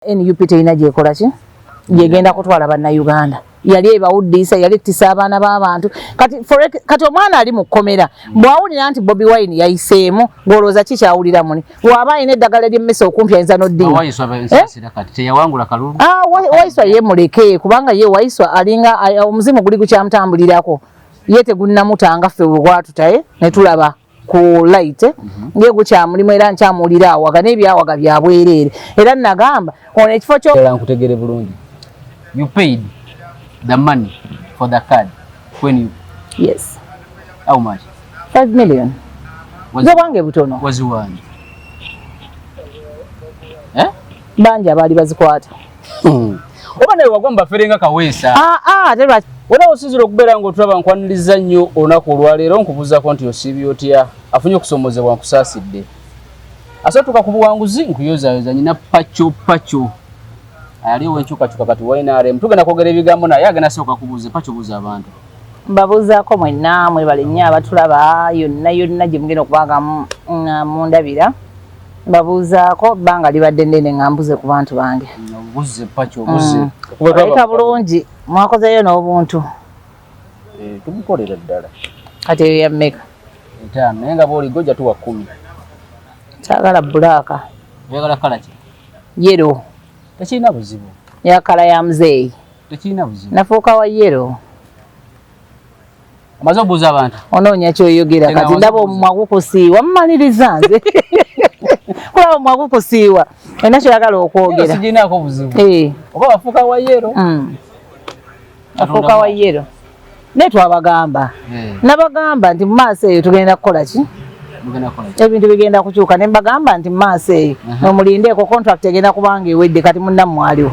NUP teina gyekola ki gyegenda kutwala bannayuganda yali ebawuddisa yali ettisa abaana b'abantu kati omwana ali mu kkomera bw'awulira nti Bobi Wine yayiseemu ng'olowooza ki kyawulira muni bw'aba alina eddagala ly'emmese okumpi ayinza n'oddiina Waiswa ye muleke kubanga ye Waiswa alinga omuzimu guli gukyamutambulirako ye tegunnamutanga ffe bwatutaye ne tulaba ku light nge gukyamulimo era nkyamuwulira awaga n'ebyawaga bya bwereere era nagamba ono ekifo kyo nkutegere bulungi you paid the money for the card when you yes how much 5 million wange butono was one banja bali bazikwata oba naye wagomba ferenga kaweesa teba wona osizira okubeera ng'otulaba nkwaniriza nnyo olunaku olwaleero nkubuuzako nti osiibye otya afunye okusomozebwa nkusaasidde asatuka ku buwanguzi nkuyozaayoza nyina Pacho aliwo enkyukakyuka kati wainaaremu tugenda kwogera ebigambo naye agenda sooka kubuuze Pacho buuza abantu mbabuuzaako mwenna mwebale nnyo abatulaba yonna gye mugenda okubanga mundabira mbabuuzaako bbanga libadde nnene nga mbuze ku bantu bange buze Pacho buze olabika bulungi mwakozeyo n'obuntu tumukolera ddala kati eyo yammeka etaano naye nga bw'oligo ojja tuwa 10 kyagala bulaaka oyagala kala ki yero tekirina buzibu ya kala ya muzeeyi tekirina buzibu nafuuka wa yero amaze obuuza abantu onoonya kyoyogera kati ndaba omumwa gukusiiwa mumaliriza nze kulaba omumwa gukusiiwa olina kyoyagala okwogera siginaako buzibu oba bafuuka wa yero afuuka wa yero naye twabagamba nabagamba nti mu maaso eyo tugenda kukola ki ebintu bigenda kukyuka ne mbagamba nti mu maaso eyo nomulindeeko contract egenda kubanga ewedde kati munnammwe aliwo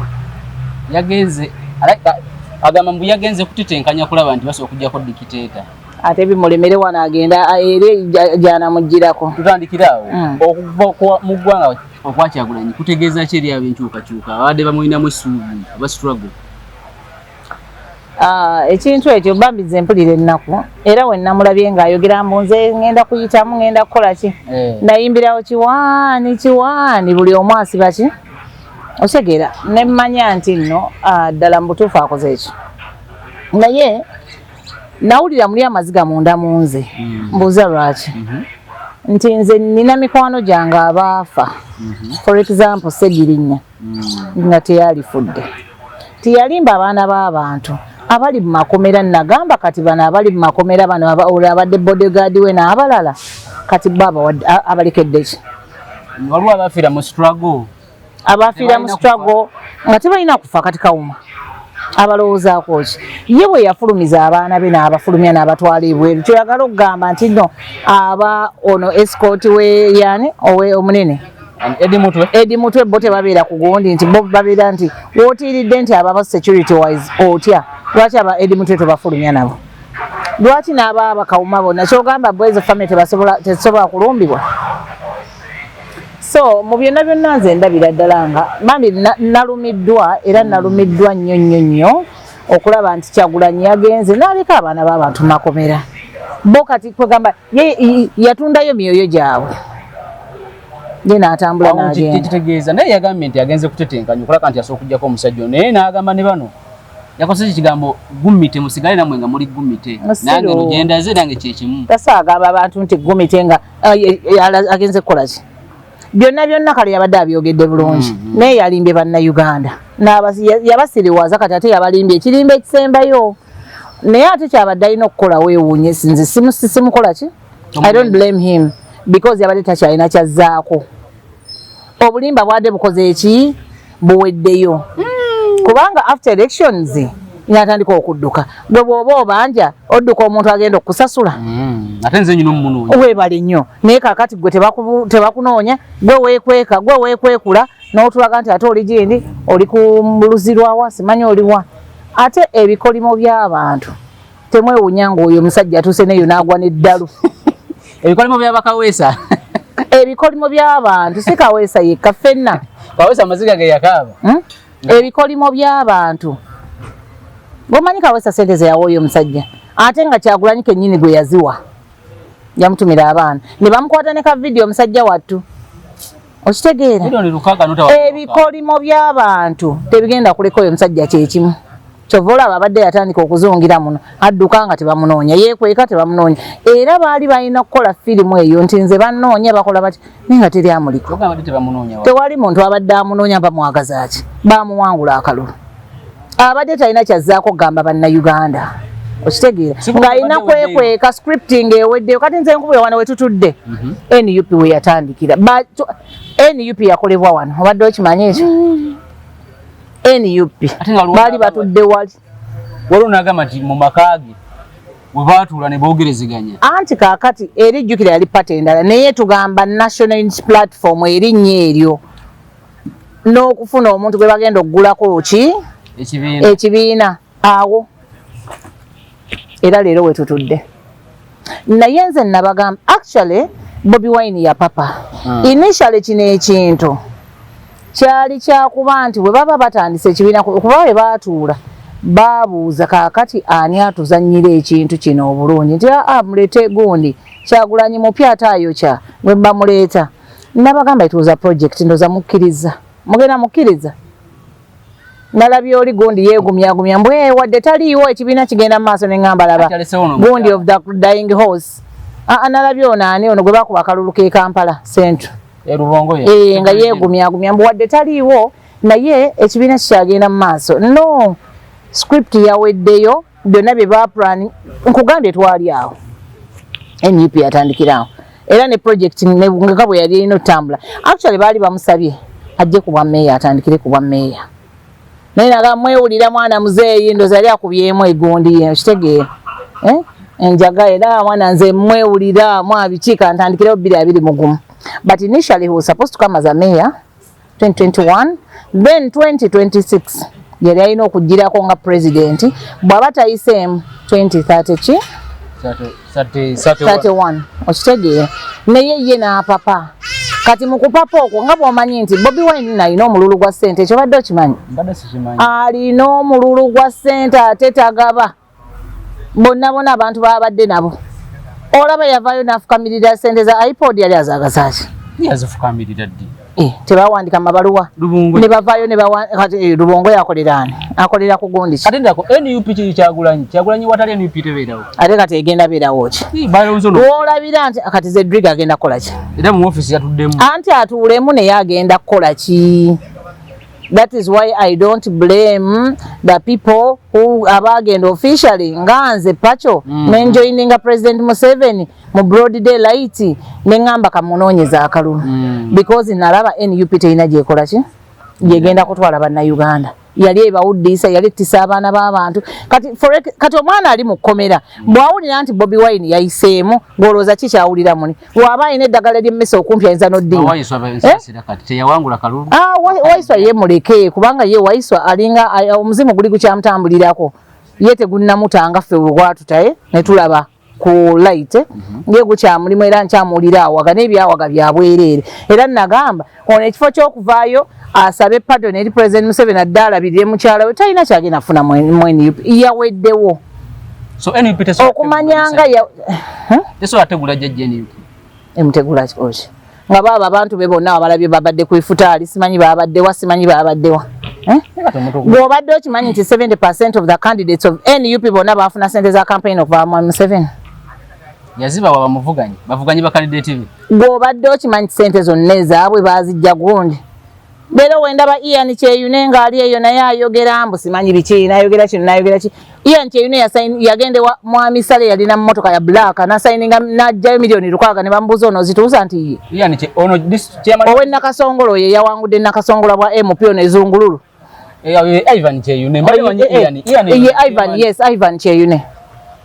yagenze agamba mbu yagenze kutetenkanya kulaba nti basobola okujjako dikiteeta ate bimulemere wano agenda ere gyanamuggirako tutandikira awo okuva mu ggwanga okwa Kyagulanyi kutegeeza ki eri ab'enkyukakyuka abadde bamulinamu essuubi aba struggle ekintu ekyo bambize mpulira ennaku era we namulabye ng'ayogera mbu nze ngenda kuyitamu ngenda kukola ki nayimbirawo kiwaani buli omu asiba ki otegeera ne mmanya nti nno ddala mu butuufu akoze ekyo naye nawulira muli amaziga munda mu nze mbuuza lwaki nti nze nina mikwano gyange abaafa for example Segirinnya nga teyalifudde tiyalimba abaana b'abantu abali mu makomera nagamba kati bano abali mu makomera bano abadde bodyguard we n'abalala kati baba abalekedde ki waliwo abafiira mu struggle nga tebalina kufa kati kawuma abalowoozaako ki ye bwe yafulumiza abaana be n'abafulumya n'abatwala ebweru kyoyagala okugamba nti no aba ono escort we yani omunene Edi Mutwe bo tebabeera ku gundi nti bo babeera nti wootiiridde nti ababa security wise otya lwaki aba Edi Mutwe tebafulumya nabo lwaki n'ababa kawuma bonna kyogamba bwezo family tesobola kulumbibwa so mu byonna nze ndabira ddala nga bambi nalumiddwa era nalumiddwa nnyo okulaba nti Kyagulanyi yagenze n'aleka abaana b'abantu makomera bo kati kwegamba yatundayo myoyo gyabwe ye n'atambula n'agenda kitegeeza naye yagambye nti agenze kutetenkanya okulaba nti asobola okujjako omusajja naye n'agamba ne bano yakozesa ekigambo gumite musigale namwe nga muli gumite nange nogenda ze nange kyekimu tasaagamba abantu nti gumite nga agenze kukola ki byonna kale yabadde abyogedde bulungi naye yalimbye bannayuganda yabasiriwaza kati ate yabalimbye ekirimba ekisembayo naye ate kyabadde alina okukola weewuunye nze simukola ki I don't blame him because yabadde takyalina kyazzaako obulimba bwadde bukoze eki buweddeyo kubanga after elections natandika okudduka gwe bw'oba obanja odduka omuntu agenda okusasula ate nze nyina omumunoonya weebale nnyo naye kaakati gwe tebakunoonya gwe weekwekula n'otulaga nti ate oli gindi oli ku luzi lwawa simanyi oliwa ate ebikolimo by'abantu temwewunya ng'oyo omusajja atuuse neyo n'agwa n'eddalu ebikolimo by'abakaweesa ebikolimo by'abantu si kaweesa yekka ffenna kaweesa amaziga ge yakaaba ebikolimo by'abantu bomanyi kaweesa sente ze yawa oyo omusajja ate nga Kyagulanyi kennyini gwe yaziwa yamutumira abaana ne bamukwata ne ka video omusajja wattu okitegeera ebikolimo by'abantu tebigenda kuleka oyo omusajja kyekimu kyova olaba abadde yatandika okuzungira muno adduka nga tebamunoonya yeekweka tebamunoonya era baali balina kukola firimu eyo nti nze bannoonya bakola bati naye nga teri amuliko tewali muntu abadde amunoonya bamwagaza ki bamuwangula akalulu abadde talina kyazzaako kugamba bannayuganda okitegeera ng'alina kwekweka scripting eweddeyo kati nze nkubira wano wetutudde NUP we yatandikira NUP yakolebwa wano obadde okimanyi ekyo NUP baali batudde wali walunagamba nti mu makaage we baatuula ne boogerezeganya anti kaakati erijjukira yali pate endala naye tugamba national unity platform erinnya eryo n'okufuna omuntu gwe bagenda okugulako ki ekibiina awo era leero wetutudde naye nze nabagamba actually Bobi Wine ya papa initially kino ekintu kyali kyakuba nti bwe baba batandise ekibiina kuba we baatuula babuuza kaakati ani atuzannyira ekintu kino obulungi nti mulete gundi Kyagulanyi mupya atayokya bwe bamuleeta nabagamba ituuza project ndoza mukkiriza mugenda mukkiriza nalabye oli gundi yeegumyagumya mbwe wadde taliiwo ekibiina kigenda mu maaso ne ngamba laba gundi of the dying horse nalabye onaani ono gwe bakuba akalulu k'e Kampala Central nga yeegumyagumya mbu wadde taliiwo naye ekibiina kikyagenda mu maaso no script yaweddeyo byonna bye baplan nkugambye twali awo NUP yatandikirawo era ne project nga bwe yali erina otambula actually baali bamusabye ajje ku bwa meeya atandikire ku bwa meeya naye naga mwewulira mwana muzeeyi ndoza yali akubyemu egundi okitegeera enjaga era mwana nze mwewulira mwabikiika ntandikirewo 2021 but initially he was supposed to come as a mayor 2021 then 2026 yali alina okugirako nga president bw'aba tayiseemu 2030 ki 31 okitegeera naye ye n'apapa kati mu kupapa okwo nga bw'omanyi nti Bobi Wine alina omululu gwa ssente ekyo badde okimanyi alina omululu gwa ssente ate tagaba bonna abantu babadde nabo olaba yavaayo n'afukamirira ssente za iPod yali azaagazaaki yazifukamirira ddi tebawandika mabaluwa ne bavaayo ne kati Lubongo yakolera ani akolera ku gundi ate ndako NUP kiri Kyagulanyi watali NUP tebeerawo ate kati egenda beerawo ki olabira nti kati Zedriga agenda kukola ki era mu office yatuddemu anti atuulemu naye agenda kukola ki that is why I don't blame the people who abagenda officially nganze Pacho menjoininga President Museveni mu broad daylight nengamba kamunoonyeza akalulu because nalaba NUP teina gyekola ki gyegenda kutwala bannayuganda yali ebawuddisa yali ettisa abaana b'abantu kati omwana ali mu kkomera bw'awulira nti Bobi Wine yayiseemu ng'olowooza ki kyawulira muni bw'aba alina eddagala ery'emmese okumpi ayinza n'oddinya Waiswa ye muleke kubanga ye Waiswa alinga omuzimu guli gukyamutambulirako ye tegunnamutanga ffe bwe gwatutaye ne tulaba ku light nge gukyamulimu era nkyamuwulira awaga n'ebyawaga bya bwereere era nagamba ono ekifo ky'okuvaayo asabe pardon eri President Museveni adde alabirire mukyala we talina kyagenda funa mu NUP yaweddewo okumanyanga tesobategula jjajja NUP emutegula oki nga baba abantu be bonna abalabye babadde ku ifutaali simanyi babaddewa ng'obadde okimanyi nti 70% of the candidates of NUP bonna bafuna sente za campaign okuva mu Museveni yaziba bavuganye ba candidate be ng'obadde okimanyi sente zonna ezaabwe bazijja gundi leero wendaba Ian Kyeyune ng'ali eyo naye ayogera mbu simanyi biki nayogera kino nayogera ki Ian Kyeyune yagende mwami Sale yalina mmotoka ya black nasayininga n'ajjayo miliyoni 600 ne bamubuuza ono zituusa nti owe Nakasongolo ye yawangudde Nakasongola bwa MP ono ezungululu Ivan Kyeyune Ivan Kyeyune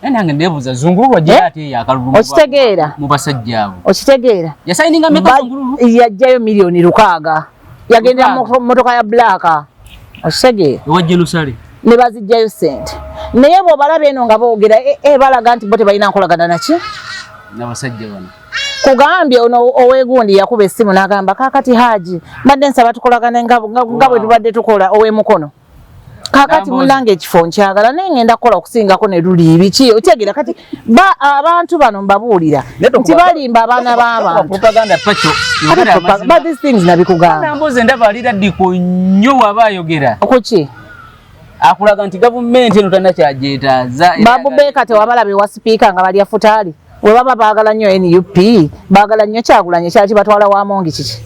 nange ndebuuza zungululu ajja ate yakalulu okitegeera mu basajja abo okitegeera yasayininga meka zungululu yajjayo miliyoni 600 yagenda mu motoka ya black okitegeera wa Jerusalem ne bazijjayo ssente naye bw'obalaba eno nga boogera balaga nti bo tebalina nkolagana naki n'abasajja bano kugambye ono owegundi yakuba essimu n'agamba kaakati Haji mbadde nsaba tukolagane nga bwe tubadde tukola ow'emukono kakati munange ekifo nkyagala naye ngenda kukola okusingako ne luli biki otegeera kati abantu bano mbabuulira nti balimba abaana b'abantu but these things nabikugamba mbuze ndaba alira ddiko nnyo waba ayogera kuki akulaga nti gavumenti eno talina kyagyetaaza Babu Beka tewabalabe wa sipiika nga bali afutaali we baba baagala nnyo NUP baagala nnyo Kyagulanyi kyaki batwala wamongi kiki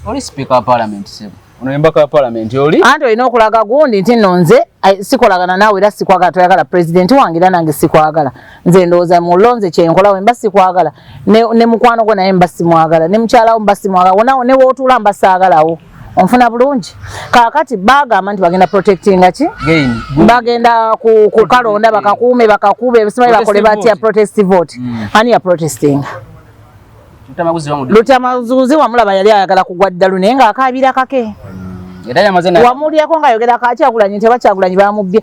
oli sipiika wa paalamenti sebo ono embaka wa paalamenti oli anti olina okulaga gundi nti nno nze sikolagana naawe era sikwagala toyagala pulezidenti wange era nange sikwagala nze ndowooza mulonze kyenkola we mba sikwagala ne mukwano gwe naye mba simwagala ne mukyalawo mba simwagala ne wootuula mba saagalawo onfuna bulungi kakati bagamba nti bagenda protectinga ki bagenda kukalonda bakakuume bakakube simanyi bakole batya protest vote ani ya protestinga Lutamaguzi wamulaba yali ayagala kugwa ddalu naye ng'akaabira kake wamulyako ng'ayogera ka Kyagulanyi nti Kyagulanyi bamubbye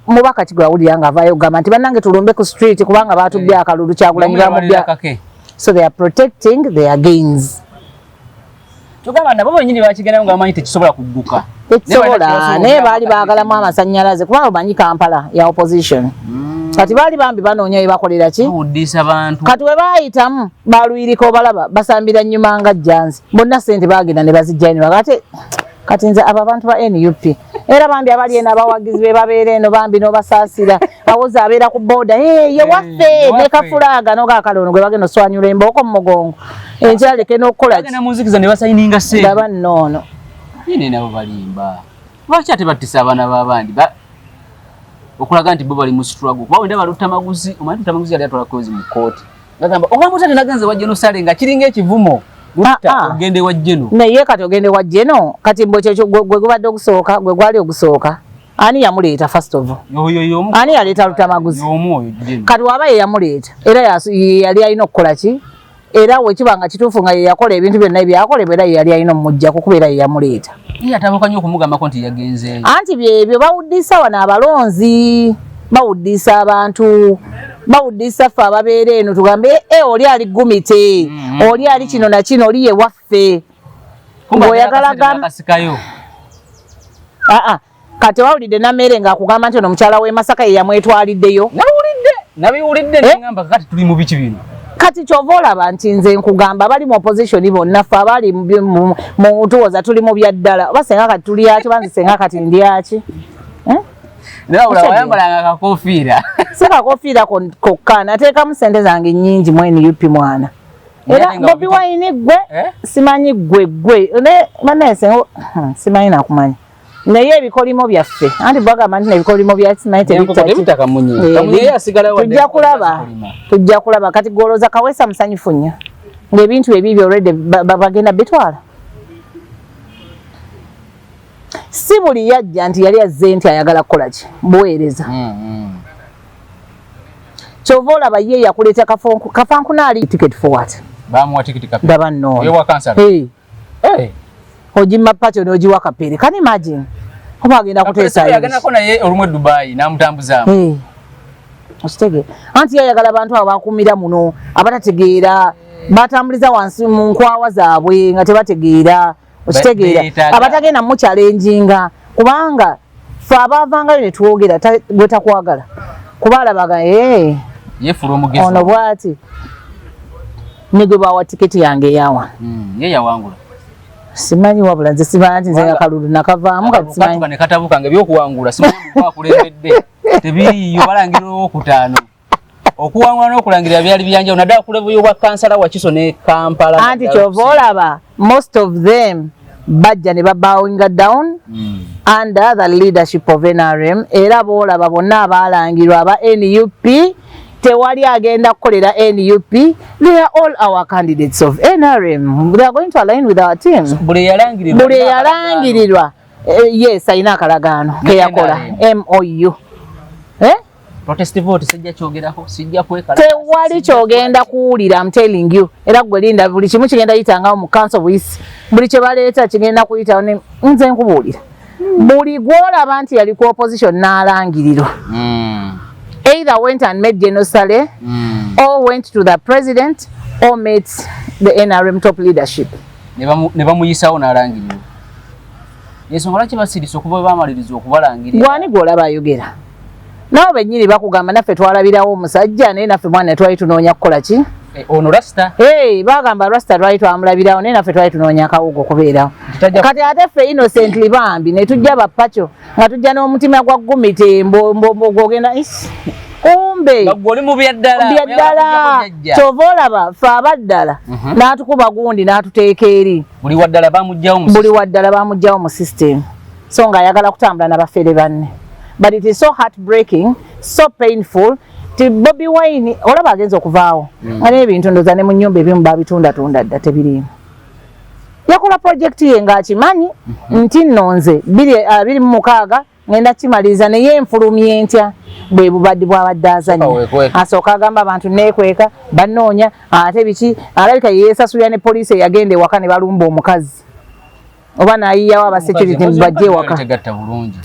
mubaka kigwawulira ng'avaayo gamba nti bannange tulumbe ku street kubanga baatubbye akalulu Kyagulanyi bamubbye so they are protecting their gains tugamba nabo bennyini bakigendayo ng'amanyi tekisobola kugguka tekisobola naye baali baagalamu amasannyalaze kubanga omanyi Kampala ya opposition kati baali bambi banoonya bakolera ki Kuwudiisa bantu kati we baayitamu baluyiriko balaba basambira nnyuma nga jjanzi bonna ssente baagenda ne bazijjayo ne bagate kati nze abo abantu ba NUP era bambi abali eno abawagizi be babeera eno bambi n'obasaasira awozi abeera ku booda ye waffe ne kafulaaga n'ogakalono gwe bagenda oswanyula embooko mu mugongo enkyaleke n'okukola ki muzikiza ne basayininga ssente laba nnoono yine nabo balimba lwaki ate battisa abaana b'abandi okulaga nti bo bali mu struggle kuba wenda balutamaguzi omanyi Lutamaguzi yali atwala kozi mu kooti ngagamba ogamba tate nagenze wajja nosale nga kiringa ekivumo ogende wajjeno naye kati ogende wajjeno kati mbo kyekyo gwe gubadde ogusooka gwe gwali ogusooka ani yamuleeta first of all ani yaleeta Lutamaguzi kati waba ye yamuleeta era yali alina okukola ki era wekibanga kituufu nga ye yakola ebintu byonna ebyakolebwa era ye yali alina omujja kukuba era ye yamuleeta yatabuka nnyo okumugambako nti yagenzeeyo anti byebyo bawuddisa wano abalonzi bawuddisa abantu bawuddisa ffe ababeera eno tugambe oli ali gumite oli ali kino na kino oli ye waffe ng'oyagala gasikayo kati wawulidde nammere ng'akugamba nti ono mukyala w'e Masaka ye yamwetwaliddeyo nabiwulidde neŋŋamba kati tuli mu biki bino kati kyova olaba nti nze nkugamba abali mu opposition bonna ffe abali mu tuwoza tuli mu bya ddala oba senga kati tuli yaki banzi senga kati ndyaki wayambalanga kakofiira si kakofiira kokka nateekamu sente zange nnyingi mu NUP mwana era Bobi Wine gwe simanyi gwe banaye senga simanyi nakumanya naye ebikolimo byaffe anti bagamba nti nebikolimo bya simanyi tujja kulaba kati golooza Kaweesa musanyufu nnyo ng'ebintu ebibyo already bagenda bitwala si buli yajja nti yali azze nti ayagala kukola ki buweereza kyova olaba ye yakuleeta kafanku naali ticket for what bamuwa tikiti kapere ndaba nnoono ogimma Pacho n'ogiwa kapere can imagine oba agenda kuteesa yaganako naye olumu Dubai n'amutambuzaamu okitege anti yayagala abantu abo bakuumira muno abatategeera batambuliza wansi mu nkwawa zaabwe nga tebategeera okitegeera abatagenda mukyalenjinga kubanga fe abaavangayo ne twogera gwe takwagala kuba alabaga yefula omugezi ono bw'ati ne gwe bawa tiketi yange eyawa ye yawangula simanyi wabula nze simanyi nti nze akalulu nakavaamu katuka ne katabuka nga ebyokuwangula simanyi bwakulembedde tebiriiyo balangira olwokutaano okuwangula n'okulangirira byali byanjawulo naddala ku level y'obwa kansala Wakiso ne Kampala anti kyova olaba most of them bajja ne babowing down under the leadership of NRM era boolaba bonna abaalangirwa aba NUP tewali agenda kukolera NUP they are all our candidates of NRM they are going to align with our team buli yalangirirwa yes ayina akalagaano ke yakola MOU protest vote sijja kyogerako sijja kwekala tewali kyogenda kuwulira I'm telling you era gwe linda buli kimu kigenda yitangawo mu council voice buli kye baleeta kigenda kuyitawo ne nze nkubuulira buli gwolaba nti yali ku opposition n'alangirirwa either went and met genocide or went to the president or met the NRM top leadership ne bamuyisawo n'alangirirwa Yensonga lwaki basirisa okuba bamaliriza okubalangirira. Gwani gwolaba ayogera. Nabo bennyini bakugamba naffe twalabirawo omusajja naye naffe mwana twali tunoonya kukola ki? Ono Rasta? Bagamba Rasta twali twamulabirawo naye naffe twali tunoonya akawugo okubeerawo. Kati ate ffe innocently bambi ne tujja ba Pacho nga tujja n'omutima gwa gumite mbogenda kumbe bagoli mu byaddala kyova olaba ffe abaddala n'atukuba gundi n'atuteeka eri buli waddala bamugjawo mu system so ng'ayagala kutambula n'abafere banne. But it is so heartbreaking, so painful. Bobi Wine olaba agenza okuvaawo nga n'ebintu ndoza ne mu nnyumba ebimu babitunda dda tebiriimu. Yakola project ye ng'akimanyi nti nno nze 26 ngenda kimaliriza naye enfulumye ntya bwe bubadde bw'abadde azannya. Asooka agamba abantu neekweka bannoonya ate biki alabika yeesasulira ne poliisi eyagenda ewaka ne balumba omukazi oba nayiyawo abasecurity bajje ewaka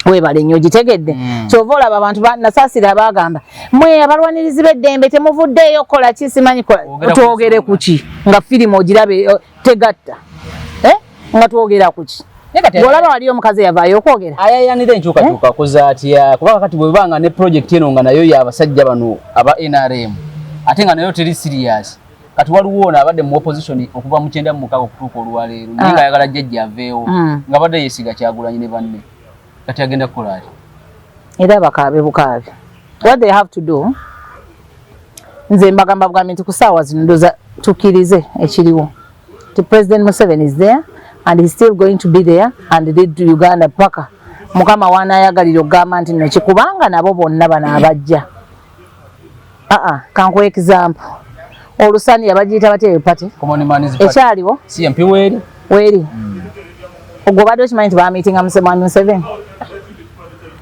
webale nnyo gitegedde. Kyova olaba abantu nasaasira abagamba mwe abalwanirizi b'eddembe temuvuddeeyo kola ki simanyi twogere ku ki nga firimu ogirabe tegatta nga twogera ku ki olaba wali omukazi yavaayo okwogera ayayanira enkyukakyuka akoza atya kuba kakati bwe banga ne project eno nga nayo y'abasajja bano aba NRM ate nga nayo teri serious kati waliwo ono abadde mu opposition okuva mu 96 okutuuka olwaleero naye nga ayagala jjajja aveewo nga badde yeesiga Kyagulanyi ne banne kati agenda kukola ati era bakaabe bukaabe. What they have to do nze mbagamba bwami nti ku ssaawa zino ndoza tukkirize ekiriwo ti President Museveni is there and he's still going to be there and lead to Uganda paka mukama wanayagalira okugamba nti nno kikubanga nabo bonna bano abajja kankuwa example olusani yabagiyita bateeyo pati ekyaliwo CMP weeri ogwo badde okimanyi nti bamiitinga Mwami Museveni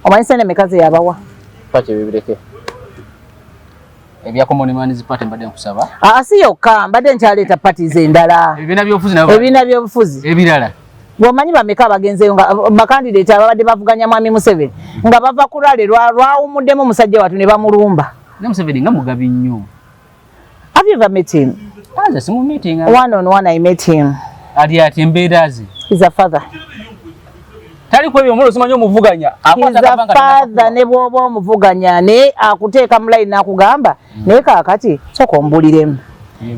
omanyi sente mekazi yabawa paki bibireke ebya Common Man's Party mbadde nkusaba si yokka mbadde nkyaleeta parties endala ebibiina by'obufuzi ebirala bw'omanyi bameka abagenzeyo nga bakandidate ababadde bavuganya Mwami Museveni nga bava ku lwale lwawumuddemu omusajja wattu ne bamulumba ne Museveni nga mugabi nnyo. Have you ever met him? One on one I met him. Ali ati embeera ze. He's a father. Tali kwa ebyo mulo simanyi omuvuganya. He's a father ne bw'oba omuvuganya ne akuteeka mu line n'akugamba naye kaakati sooka ombuliremu.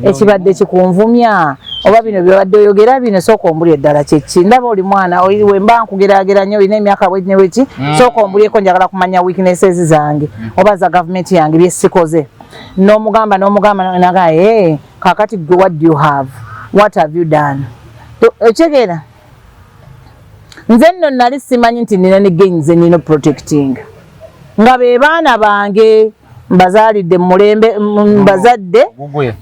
Ekibadde kikunvumya oba bino byobadde oyogera bino sooka ombulire ddala kyeki. Ndaba oli mwana we mba nkugeraageranya olina emyaka bwe weki sooka ombulyeko njagala kumanya weaknesses zange oba za government yange bye sikoze. N'omugamba naga kakati gwe what do you have? What have you done? Ekyegeera nze nno nali simanyi nti nina ne gains nino protecting nga be baana bange mbazaalidde mulembe mbazadde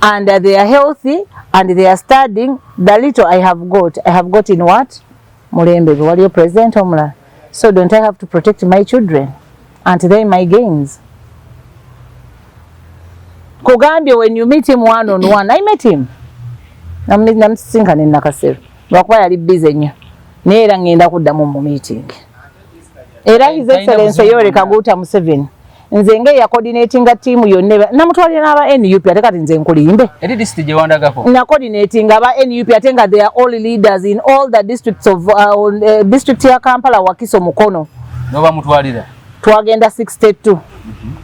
and they are healthy and they are studying. The little I have got in what? Mulembe bwe waliyo president omulala. So don't I have to protect my children and they my gains? Kugambye when you meet him one on one, I met him. Namusinkana Nakasero lwakuba yali busy nnyo naye era ngenda kuddamu mu meeting. Era His Excellency Yoweri Kaguta Museveni nze ngeya coordinatinga team yonna namutwalira n'aba NUP ate kati nze nkulimbe na coordinating aba NUP ate nga they are all leaders in all the districts of district ya Kampala Wakiso Mukono noba mutwalira twagenda 62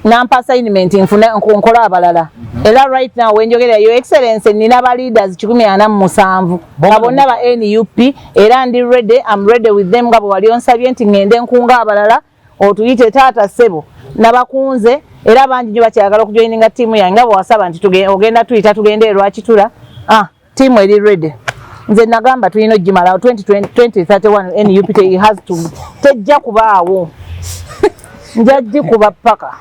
nampa assignment nkola abalala era right now wenjogera Your Excellency nina ba leaders 147 abonna ba NUP era ndi ready, I'm ready with them ngabo wali onsabye nti ngende nkunga abalala otuyite taata sebo nabakunze era bangi nyo bakyagala okujoininga team yange ngabo wasaba nti ogenda tuyita tugende lwakitula team eri ready. Nze nagamba tulina ogimala 2031 NUP has to tejja kubaawo njajji kuba paka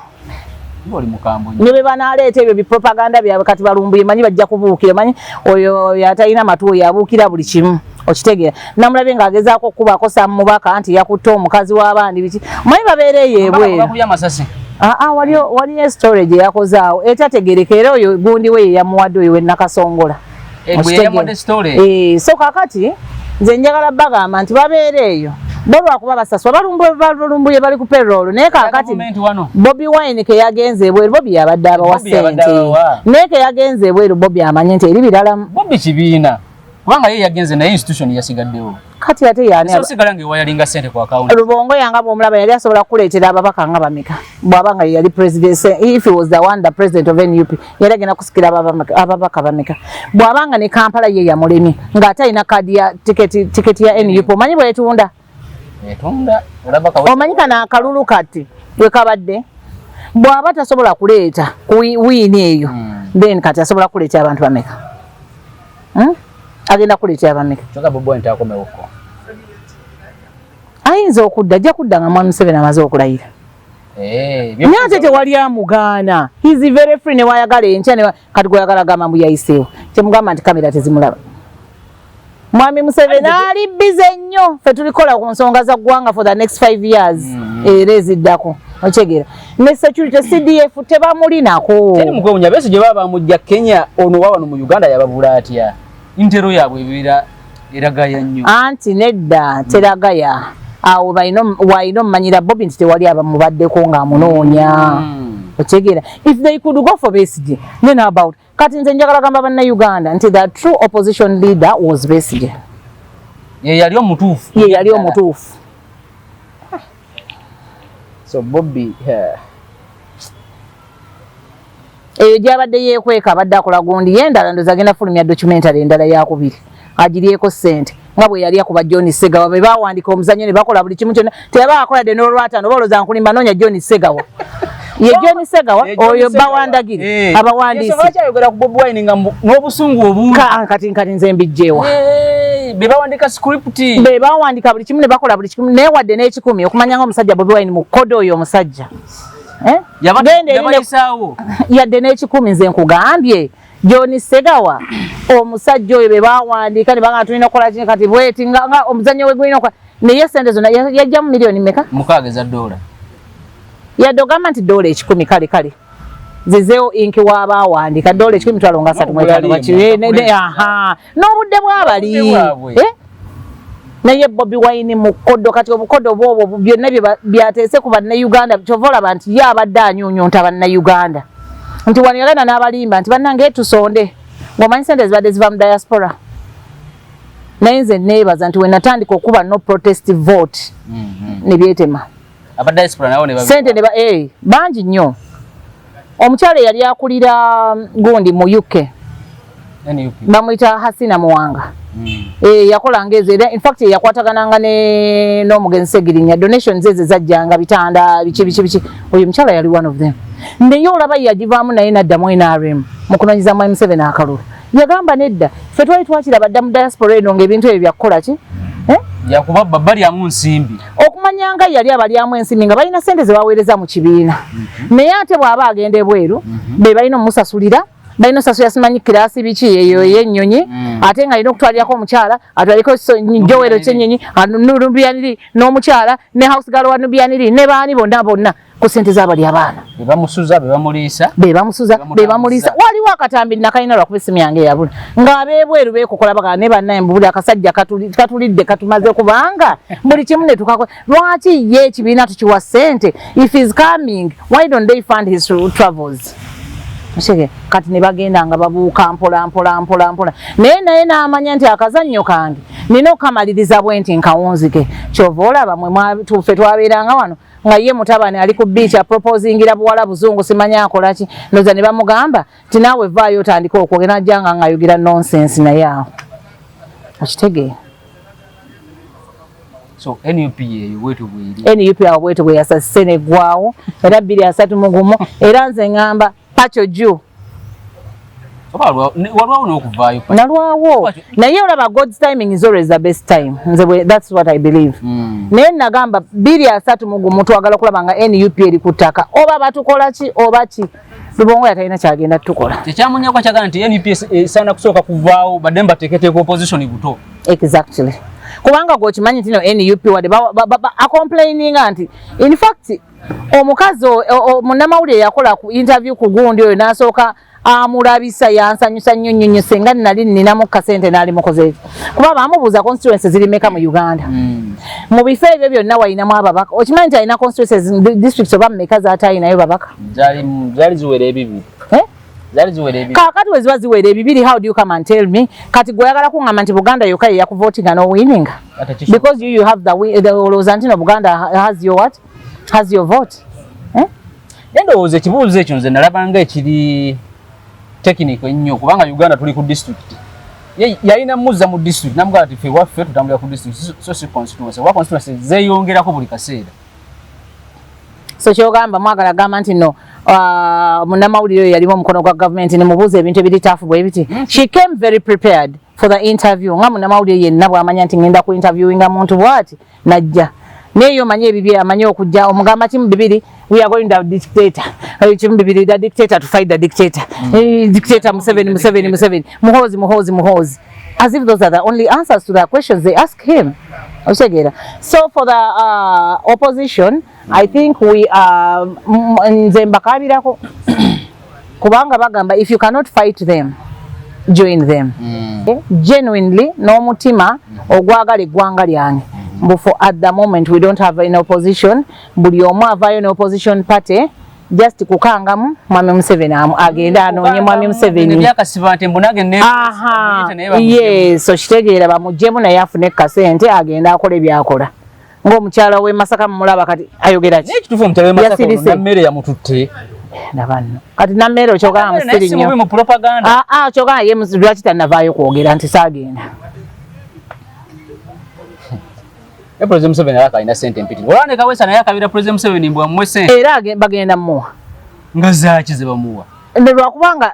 oli mukambo nyo be banaleeta ebyo bipropaganda byabwe kati balumbuye manyi bajja kubuukira manyi oyo yatalina matu yabuukira buli kimu okitegeera namulabye ng'agezaako okubaako sammubaka anti yakutte omukazi w'abandi biki manyi babeereyo ebweru waliyo storage yakozaawo etategereka era oyo gundi we yamuwadde oyo wennakasongola so kakati nze njagala bagamba nti babeereeyo bolwakuba basaswa balumbuye bali ku payroll naye kakati Bobi Wine ke yagenze ebweru Bobi yabadde abawa ssente naye ke yagenze ebweru Bobi amanye nti eri birala Bobi kibiina kubanga yeye yagenze na institution yasigaddewo kati ate yani so sigalange wayalinga sente kwa account Lubongo yanga bomulaba yali asobola kuleetera ababaka nga bameka bwabanga yali president if he was the one the president of NUP yali agenda kusikira ababaka bameka bwabanga ne Kampala ye ya mulemi ng'ate ina kadi ya tiketi ya NUP omanyi bwetunda olabaka omanyika na akalulu kati we kabadde bwaba tasobola kuleeta wiini eyo then kati asobola kuleeta abantu bameka agenda kuleeta abameka choka bobo ntakomewoko ayinza okudda ajja kudda nga mwami Museveni amaze okulayira nyate tewali amugaana he's very free ne wayagala enkya ne kati gwayagala gamba mbu yayiseewo kyemugamba nti kamera tezimulaba mwami Museveni ali bize nnyo ffe tulikola ku nsonga za ggwanga for the next 5 years era eziddako okyegeera ne security CDF tebamulinako teri mugwewunya besi gye baba mujja Kenya ono wawano mu Uganda yababula atya intero yaabwe ebira eragaya nnyo anti nedda teragaya awo waino mmanyira Bobi nti tewali abamubaddeko ng'amunoonya okyegeera if they could go for Besigye then about kati nze njagala gamba banna Uganda nti the true opposition leader was Besigye ye yali omutuufu so Bobby eyo gyabadde yeekweka abadde akola gundi yendala ndoza agenda fulumya documentary endala yakubiri agiryeko ssente nga bwe yali akuba John Segawa be baawandika omuzannyo ne bakola buli kimu kyonna tebaakola de n'olwataano baloza nkulimba noonya John Segawa ye John Segawa oyo bawandagire abawandiisi ayogera ku Bobi Wine nga n'obusungu obungi kati nze mbijjeewa be bawandika script be bawandika buli kimu ne bakola buli kimu neewadde n'ekikumi okumanya nga omusajja Bobi Wine mu kodo oyo omusajja yadde n'ekikumi nze nkugambye John Segawa omusajja oyo be bawandika ne banga tulina okukola kino kati bweti nga omuzannyo we gulina okukola naye sente zonna yajjamu miliyoni meka mukaaga za dola yadde ogamba nti dola ekikumi kale zizeewo inki w'abaawandika dola ekikumi twalo nga 3 n'obudde bw'abali naye Bobi Wine mu kodo kati obukodo bwobwo byonna byateese ku bannayuganda kyova olaba nti ye abadde anyuunyunta bannayuganda nti wano yagenda n'abalimba nti bannange tusonde ng'omanyi sente zibadde ziva mu diaspora naye nze neebaza nti we natandika okuba no protest vote ne byetema sente ne bangi nnyo omukyala eyali akulira gundi mu UK bamuyita Hasina Muwanga yakola ngeze era in fact yakwatagananga n'omugenzi Segirinya donations ezo zajjanga bitanda biki oyo mukyala yali one of them naye olaba yagivaamu naye naddamu NRM mu kunoonyiza mwami Museveni akalulu yagamba nedda ffe twali twakira badda mu diaspora eno ng'ebintu ebyo byakukola ki yakuba balyamu nsimbi okumanyanga yali abalyamu ensimbi nga balina sente ze baweereza mu kibiina naye ate bw'aba agenda ebweru be balina omusasulira balina osasulira simanyi kirasi biki eyo y'ennyonyi ate nga alina okutwalirako omukyala atwaliko njowero kyennyonyi Nubianiri n'omukyala ne house girl wa Nubianiri ne baani bonna ku sente z'abali abaana bebamusuza bebamuliisa waliwo akatambi nakalina lwakuba essimu yange eyabula ng'abeebweru beekokola bagala ne bannaye buli akasajja katulidde katumaze kubanga buli kimu ne tukakola lwaki ye ekibiina tukiwa ssente if he's coming why don't they fund his travels kati ne bagenda nga babuuka mpola naye n'amanya nti akazannyo kange nina okukamaliriza bwenti nkawunzike kyova olaba mwe tuffe twabeeranga wano nga ye mutabani ali ku beach aproposingira buwala buzungu simanya akola ki ndoza ne bamugamba ti naawe vaayo otandika okwogera najjanga ng'ayogera nonsense naye awo okitegeera so NUP yeyo bwetu bweri NUP awo bwetu bwe yasasise neggwaawo era 231 era nze ngamba Pacho juu walwawo n'okuvaayo nalwawo naye olaba God's timing is always the best time that's what I believe naye nagamba 231 twagala okulaba nga NUP eri ku ttaka oba batukola ki oba ki Lubongo yatalina kyagenda tukola tekyamunyako kyagala nti NUP esaana kusooka kuvaawo badde mbateeketeeka opposition buto exactly kubanga gwokimanyi nti no NUP wadde acomplaininga nti in fact omukazi munnamawulire yakola ku interview ku gundi oyo n'asooka amulabisa yansanyusa nnyo senga nali nninamu kasente n'ali mukoze kuba bamubuuza constituencies ziri meka mu Uganda mu bifo ebyo byonna walinamu ababaka okimanyi nti alina constituencies districts oba mmeka z'ate alinayo babaka zaali ziwera ebibiri zali ziwere ebibiri kakati weziba ziwere ebibiri how do you come and tell me kati gwe yagala kungamba nti Buganda yokka ye yakuvotinga no winning because you have the Lozantino Buganda has your what has your vote ndowooza ekibuuzo ekyo nze nalabanga ekiri technical nnyo kubanga Uganda tuli ku district yalina muzza mu district namugala ati fe waffe tutambulira ku district so si constituency wa constituency zeyongerako buli kaseera so kyogamba mwagala gamba nti no munnamawulire yalimu omukono gwa government ne mubuuza ebintu ebiritafu bwe biti she came very prepared for the interview nga munnamawulire yenna bw'amanya nti ngenda ku interviewinga muntu bw'ati najja neyo manye ebibye amanye okujja omugamba kimu bibiri we are going to dictator kimu bibiri the dictator to fight the dictator dictator Museveni muhozi as if those are the only answers to the questions they ask him. So for the opposition I think we are nze mbakabirako kubanga bagamba if you cannot fight them join them genuinely n'omutima ogwagala eggwanga lyange. But for at the moment we don't have an opposition. Buli omu avayo no opposition party just kukangamu Mwami Museveni agenda anonye Mwami Museveni. Yes, so kitegeera bamujjemu naye afune kasente agenda akole byakola. Ng'omukyala we Masaka mulaba kati ayogera ki? N'ekituufu omutale we Masaka na mmere yamututte. Nabanno. Kati na mmere okyogala musiri nnyo. Mu propaganda. Kyogala ye lwaki tannavaayo kwogera nti saagenda. President Museveni alina sente mpiti. Olane kawesa naye akabira President Museveni mbwa mmwe sente. Era bagenda muwa. Nga zaaki ze bamuwa. Ndalwa kubanga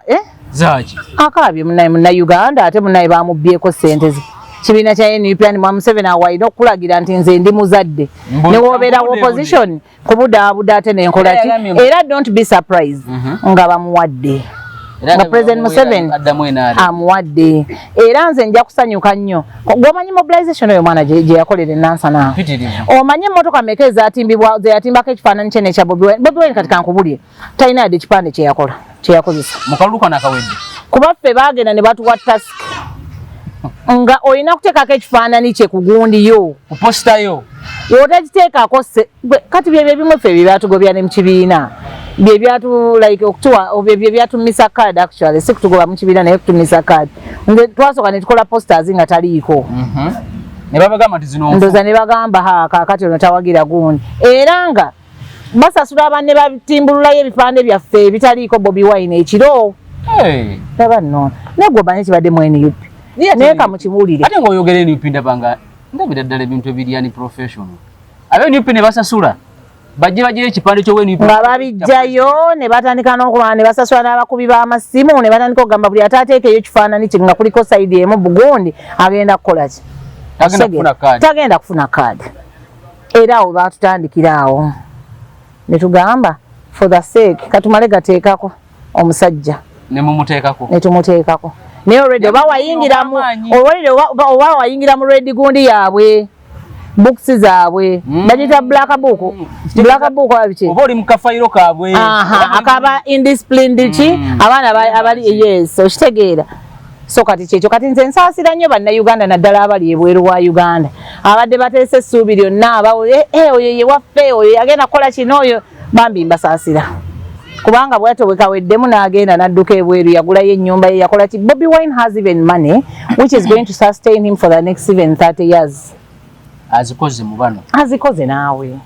zaaki. Akabye munna Uganda ate munnaye bamubbyeko sente ze. Kibiina kya NUP ni Mwami Museveni awalina okulagira nti nze ndi muzadde. Ne wobeera opposition kubudaabuda ate n'enkola ki. Era don't be surprised nga bamuwadde. Nga President Museveni amuwadde era nze nja kusanyuka nnyo. Gwomanyi mobilization oyo mwana gye yakolera enansa na omanyi emmotoka meka ezatimbibwa zeyatimbako ekifaananyi kye nekya Bobi Wine kati kankubulye talina yadde ekipande kyeyakozesa mu kalulu nakawedde kuba ffe baagenda ne batuwa tasiki nga olina kuteekako ekifaananyi kye ku gundiyo ku positayo wotakiteekako kati byebyo ebimu ffe bye byatugobya ne mu kibiina byebyatu like okutuwa byebyatummisa card actually si kutugoba mu kibiina naye kutummisa card nge twasooka ne tukola posters nga taliiko ne babagamba nti zino ndoza ne bagamba kaakati ono tawagira gundi era nga basasula abanne batimbululayo ebipande byaffe ebitaliiko Bobi Wine ekiro taba nno negwe omanyi kibadde mu NUP naye kamukibuulire ate ng'oyogera NUP ndabanga ndabira ddala ebintu ebiryani professional abe NUP ne basasula bajje ekipande ky'owe nga babijjayo ne batandika n'okulwana ne basasula n'abakubi b'amasimu ne batandika okugamba buli ataateekeyo ekifaananyi kye nga kuliko sayidi emu Bugundi agenda kukola ki tagenda kufuna kaadi era awo baatutandikira awo ne tugamba for the sake katumale gateekako omusajja ne tumuteekako naye already oba wayingira mu red gundi yaabwe books zaabwe bagita black book abiki oba oli mu kafayiro kaabwe akaba indisciplined ki abaana abali yes so kitegeera so kati kyekyo kati nze nsaasira nnyo bannayuganda naddala abali ebweru wa Uganda abadde bateese essuubi lyonna abawo oyo ye waffe oyo yagenda kukola kino oyo bambi mbasaasira kubanga bwatobwekaweddemu n'agenda n'adduka ebweru yagulayo ennyumba ye yakola ki Bobi Wine has even money which is going to sustain him for the next 30 years azikoze mu bano azikoze naawe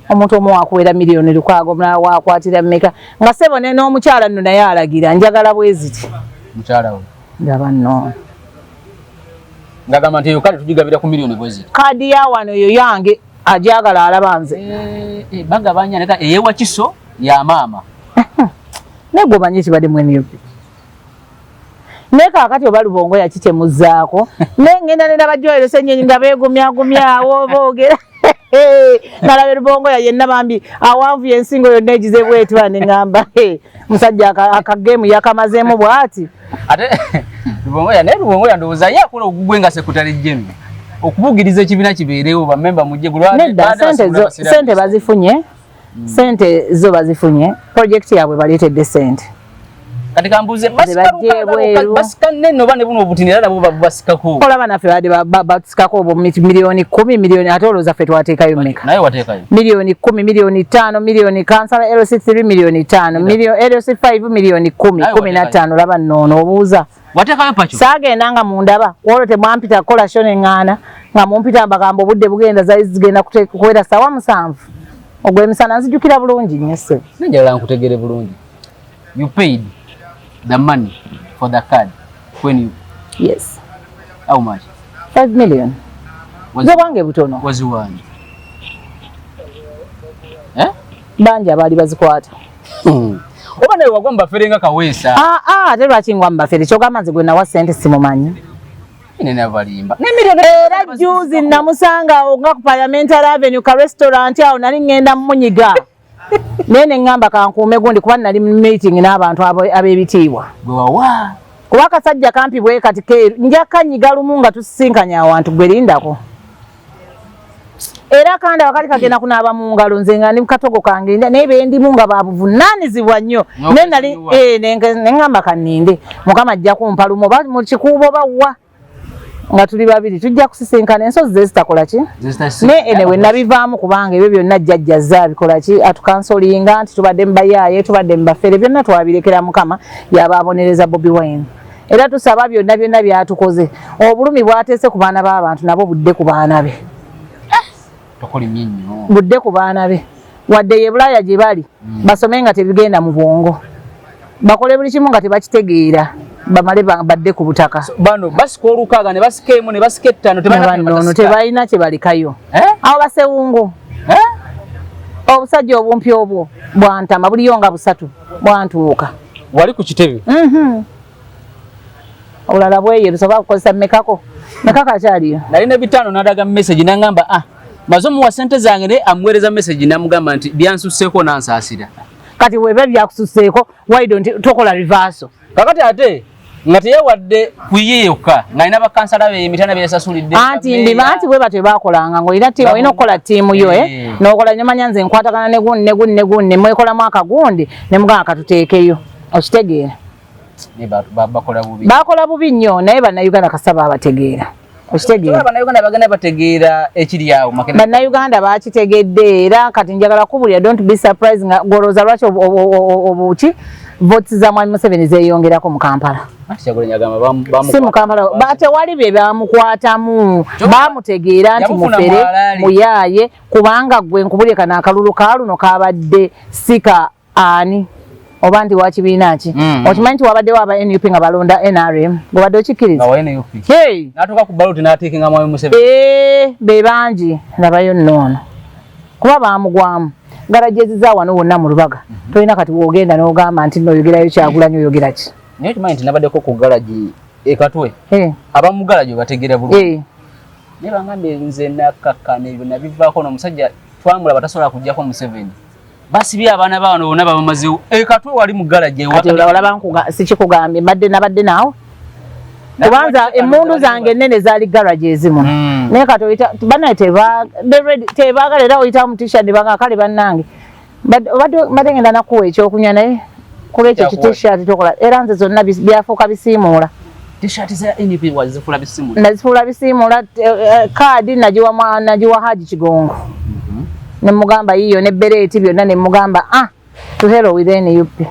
omuntu omu wakuwera miliyoni lukwago wakwatira mmeka nga sebo ne n'omukyala nno naye alagira njagala bweziti mukyala we ndaba nno ngagamba nti eyo kale tugigabira ku miliyoni bweziti kaadi ya wano eyo yange ajagala alaba nze bagabanya neka eyewa kiso ya maama negwe omanyi kibadde mu NUP nekakati oba Lubongo yakitemuzaako nengenda nenda bajoyero senyenyi nga beegumyagumyawo boogera nalabe Lubongo yenna bambi awanvu yensingo yonna egize bwetu anengamba musajja akagemu yakamazeemu bwati ate Lubongo ndowooza yakola ogugwe nga sekutale jjenu okubugiriza ekibiina kibeerewo bammemba mujje nedda sente bazifunye sente zo bazifunye projekiti yaabwe baleetedde sente kati kambuze basika neno bane buno obutinira nabo basikako olaba naffe bade basikako obo milioni 10 milioni ate olowooza ffe twateekayo mmeka naye wateekayo milioni 10 milioni 5 milioni kansala LC3 milioni 5 milioni LC5 milioni 10 laba nnono obuuza wateekayo Pacho saagendanga mundaba olwo temwampita kukola sho neŋŋaana nga mumpita mbagamba obudde bugenda zaali zigenda kuwera ssaawa 7 ogw'emisana nzijukira bulungi nnyo ssebo nenjagala nkutegere bulungi you paid the money for the card when you yes how much 5 million wange butono waziwani banji abaali bazikwata oba naye wagwa mubafere kaweesa ate lwaki ngwa mubafere kyogamba nze gwe nawa ssente simumanyi nenabalimba era juzi namusanga awo nga ku Parliamentary Avenue ka restaurant awo nali ngenda munyiga naye neŋŋamba kankuume gundi kuba nali meeting n'abantu ab'ebitiibwa gwewawa kuba akasajja kampi bwe kati keeru njaka nyiga lumu nga tusisinkanya awantu gwe lindako era kandi abakali kagenda kunaaba mu ngalo nze nga ndi katogo kange naye bendimu nga babuvunaanizibwa nnyo naye nali neŋŋamba kanninde mukama ajja kumpa lumu oba mu kikuubo bawa nga tuli babiri tujja kusisinkana ensozi ze zitakola ki ne enewe nabivaamu kubanga ebyo byonna jjajjazza bikola ki atukansolinga nti tubadde mubayaaye tubadde mubafere byonna twabirekera mukama yabaabonereza Bobi Wine era tusaba byonna byonna byatukoze obulumi bwateese ku baana b'abantu nabo budde ku baana be budde ku baana be wadde ye Bulaaya gye bali basome nga tebigenda mu bwongo bakole buli kimu nga tebakitegeera bamale badde ku butaka bano basika olukaaga ne basika emu ne basika ettaano tebalina kye balikayo awo basewungu obusajja obumpi obwo bwantama buliyo nga 3 bwantuuka wali ku kitebe olala bweyeru sobola kukozesa mekako akyaliyo nalina 5 nadaga message nangamba maze omuwa ssente zange naye amuweereza message namugamba nti byansusseeko nansaasira kati weba byakususseeko why don't tokola reversal kakati ate nga teyewadde kuye yokka ng'alina bakansala be emitana byesasulidde anti ndimanti bwe batwe bakolanga ng'olina ttiimu olina okukola ttiimu yo n'okola nyamanya nze nkwatagana ne gundi ne mwekolamu akagundi ne mugamba katuteekeyo okitegeera bakola bubi nnyo naye bannayuganda kasaba abategeera okitegeera bannayuganda bagenda bategeera ekiri awo bannayuganda bakitegedde era kati njagala kubulira don't be surprised nga golooza lwaki obuki votes za Mwami Museveni zeeyongerako mu Kampala si mu Kampala batewali bye bamukwatamu bamutegeera nti mufere muyaaye kubanga gwe nkubulika n'akalulu ka luno kabadde sika ani oba nti wa kibiina ki okimanyi nti wabaddewo aba NUP nga balonda NRM gwebadde okikkiriza be bangi labayo nnoono kuba bamugwamu garajezi wano wonna mu Lubaga tolina kati wogenda n'ogamba nti noyogerayo Kyagulanyi oyogera ki naye tumanyi nti nabaddeko ku galaji ekatwe abamu galaji bategeera bulungi naye bangambye nze nakkakkana ebyo nabivaako n'omusajja twamulaba tasobola kujjako Museveni basibye abaana bawano bonna babamazewo ekatwe wali mu galaji olaba sikikugambye nabadde naawe kubanza emmundu zange ennene zaali garage ezimu naye kati oyita banaye tebaagala era oyita mu t-shirt banga kale bannange badde ngenda nakuwa ekyokunywa naye kuba ekyo ki-t-shirt tokola era nze zonna byafuuka bisiimuula nazifuula bisiimuula kaadi nagiwa Haji Kigongo ne mugamba yiyo ne bereeti byonna ne mugamba to hell with NUP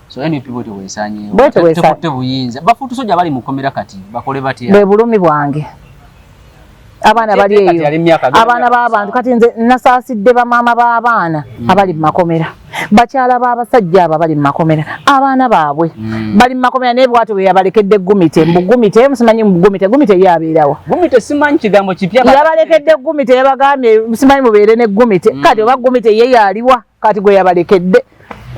so NUP bwete weesanyeewo buyinza bafuutu soja bali mukomera kati bakole batya bwe bulumi bwange abaana bali eyo abaana b'abantu kati nze nasaasidde bamaama b'abaana abali mu makomera bakyala b'abasajja abo abali mu makomera abaana baabwe bali mu makomera naye bwatyo bwe yabalekedde Gumite mbugumite musimanyi Gumite yabeerawo Gumite simanyi kigambo kipya yabalekedde Gumite yabagambye musimanyi mubeere ne Gumite kati oba Gumite ye yaliwa kati gwe yabalekedde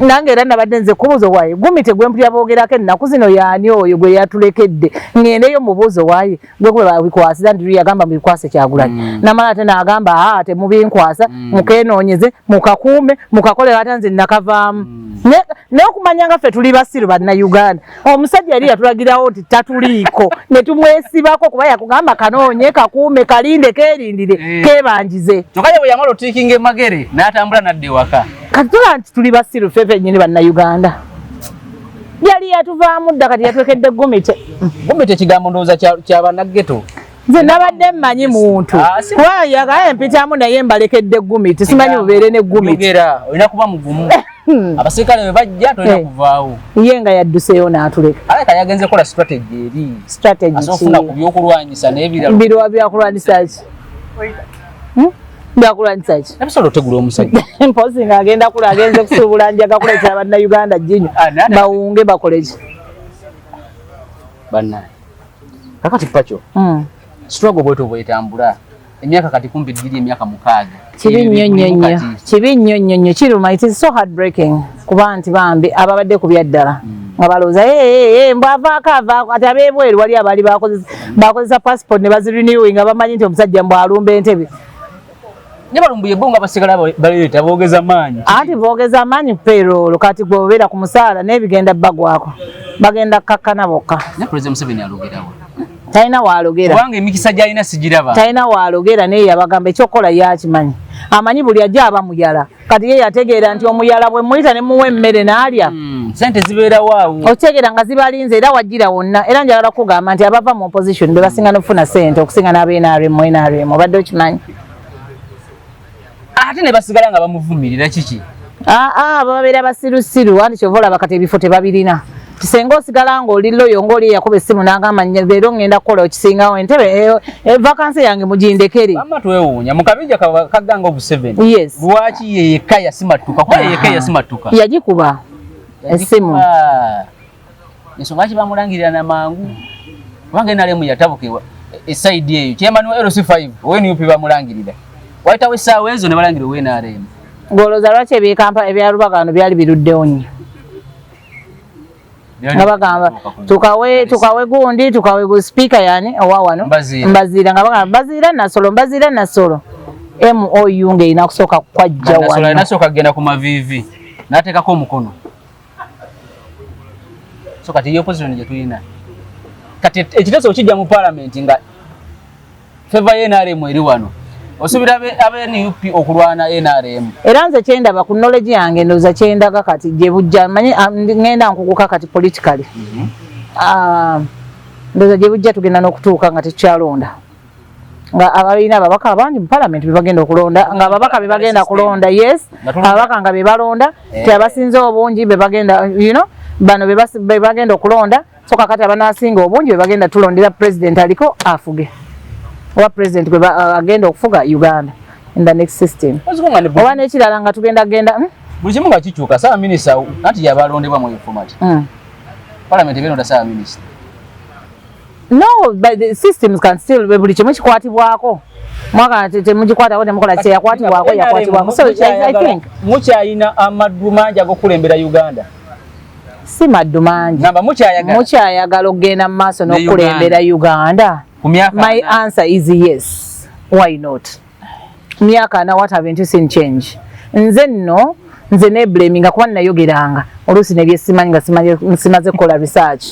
nange era nabadde nze kubuuzo waaye Gumite gwe mpulira boogerako ennaku zino yaani oyo gwe yatulekedde ngendeyo mubuuzo waaye gwe gwe babikwasira nti yagamba mubikwase Kyagulanyi namala ate n'agamba temubinkwasa mukenoonyeze mukakuume mukakole ate nze nakavaamu naye okumanya nga ffe tuli basiru bannayuganda omusajja yali yatulagirawo nti tatuliiko ne tumwesibako kuba yakugamba kanoonye kakuume kalinde keerindire keebanjize kyokka ye bwe yamala otiikinga emagere n'atambula n'adda ewaka katula nti tuli basiru fefe nyini banna Uganda yali yatuvaamu dda kati yatwekedde gumite kigambo ndowooza kyabanageto nze nabadde mmanyi muntu kuba yagala empitamu naye mbalekedde gumite simanyi bubeere ne gumite olina kuba mugumu abasirikale bwe bajja tolina kuvaawo ye nga yadduseeyo n'atuleka aleka yagenze kola strategy eri asofuna ku byokulwanyisa n'ebirala byakulwanyisa ki byakulwanyisa ki nabisobola otegula omusajja mpozi ng'agenda kula agenze kusuubula njaga kuleetera bannayuganda jjinyo bawunge bakole ki bannaye kakati Pacho struggle bweto bwetambula emyaka kati kumbi ddiri emyaka 6 kibi nnyo kiruma it is so heartbreaking kuba nti bambi ababadde ku byaddala nga balowooza mbwavaako avaako ati abeebweru wali abaali bakozesa passport ne bazirenewing nga bamanyi nti omusajja mbw alumba entebe ne balumbuye bo nga basigala baleeta boogeza maanyi anti boogeza maanyi payroll kati gwe obeera ku musaala n'ebigenda baggwako bagenda kakkana bokka ne President Museveni alogerawo talina waalogera kubanga emikisa gy'alina sigiraba talina waalogera naye yabagamba ekyokukola yakimanyi amanyi buli ajja aba muyala kati ye yategeera nti omuyala bwe muyita ne muwa emmere n'alya sente zibeerawo awo otegeera nga zibalinze era wajjira wonna era njagala kugamba nti abava mu opposition be basinga n'okufuna sente okusinga n'abenrm obadde okimanyi ate ne basigala nga bamuvumirira kiki babeera basirusiru anti kyova olaba kati ebifo tebabirina kisenga osigala ng'oli loyo ng'oli yakuba essimu n'agamba leero ngenda kukola okisingawo entebe vakansi yange mugindekere ama twewuunya mu kabija kaganga obuseveni lwaki ye yekka yasimatuka kuba ye yekka yasimatuka yagikuba essimu ensonga lwaki bamulangirira namangu kubanga enalemu yatabukewa esaidi eyo kyemani wa LC5 wenup bamulangirira wayitawo essaawa ezo ne balangirira owenaremu ng'olowooza lwaki ebyalubagano byali biruddewo nnyo nga bagamba tukawe gundi tukawe gu speaker yani owawano mbazira nga bagamba mbazira nasolo MOU ng'erina kusooka kwajja wano nasooka kugenda ku mavivi n'ateekako omukono so kati ye opposition gye tulina kati ekiteeso kijja mu parliament nga feva y'NRM eri wano osubira abe-NUP okulwana NRM era nze kyendaba ku knowledge yange ndowooza kyendaga kati gye bujja manyi ngenda nkuguka kati politically ndowooza gye bujja tugenda n'okutuuka nga tekyalonda nga abalina ababaka abangi mu parliament bebagenda okulonda nga ababaka bebagenda kulonda yes ababaka nga bebalonda ti abasinze obungi bebagenda bano bebagenda okulonda so kakati abanasinga obungi bebagenda tulondera president aliko afuge oba president gwe agenda okufuga Uganda in the next system oba n'ekirala nga tugenda buli kimu nga kikyuka saawa minisita anti yabalondebwa mu informat parliament ebinonda saawa minisita no but the systems can still buli kimu kikwatibwako mwaka temugikwatawo temukola kyeyakwatibwako yakwatibwako so I think mukyayina amaddu mangi ag'okulembera Uganda si maddu mangi mukyayagala okugenda mu maaso n'okulembera Uganda my answer is yes why not myaka na what haven't you seen change nze ne blaming kuba nayogeranga oluusi nebyesimanyi nga simaze kukola research